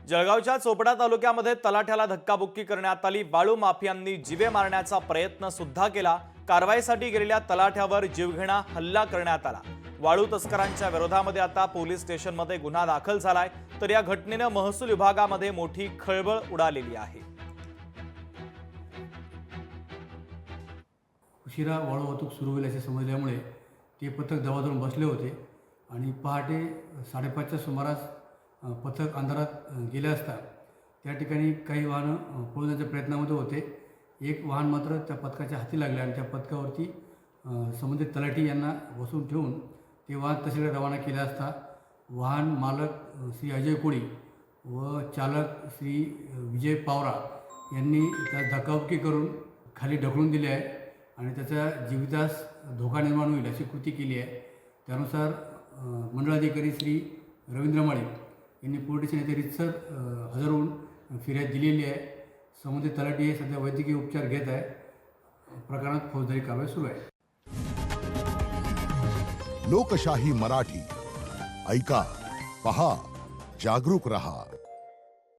जळगावच्या चोपडा तालुक्यामध्ये तलाठ्याला धक्काबुक्की करण्यात आली। वाळू माफियांनी जीवे मारण्याचा प्रयत्न सुद्धा केला। कारवाईसाठी गेलेल्या तलाठ्यावर जीवघेणा हल्ला करण्यात आला। वाळू तस्करांच्या विरोधामध्ये आता पोलीस स्टेशनमध्ये गुन्हा दाखल झालाय। तर या घटनेने महसूल विभागामध्ये मोठी खळबळ उडालेली आहे। उशिरा वाळू वाहतूक सुरू होईल असे समजल्यामुळे ते पथक दबाधरून बसले होते आणि पहाटे 5:30च्या सुमारास पथक अंधारात गेले असता त्या ठिकाणी काही वाहनं पळवण्याच्या प्रयत्नामध्ये होते। एक वाहन मात्र त्या पथकाच्या हाती लागले आणि त्या पथकावरती संबंधित तलाठी यांना बसवून ठेवून ते वाहन तहसीलकडे रवाना केले असता वाहन मालक श्री अजय कोळी व चालक श्री विजय पावरा यांनी त्या धक्काबुक्की करून खाली ढकलून दिले आहे आणि त्याचा जीवितास धोका निर्माण होईल अशी कृती केली आहे। त्यानुसार मंडळाधिकारी श्री रवींद्र माळे यांनी पोलीस स्टेशन येथे रितसर हजर होऊन फिर्याद दिलेली आहे। संबंधित तलाठी हे सध्या वैद्यकीय उपचार घेत आहे। प्रकरणात फौजदारी कारवाई सुरू आहे। लोकशाही मराठी ऐका, पहा, जागरूक रहा।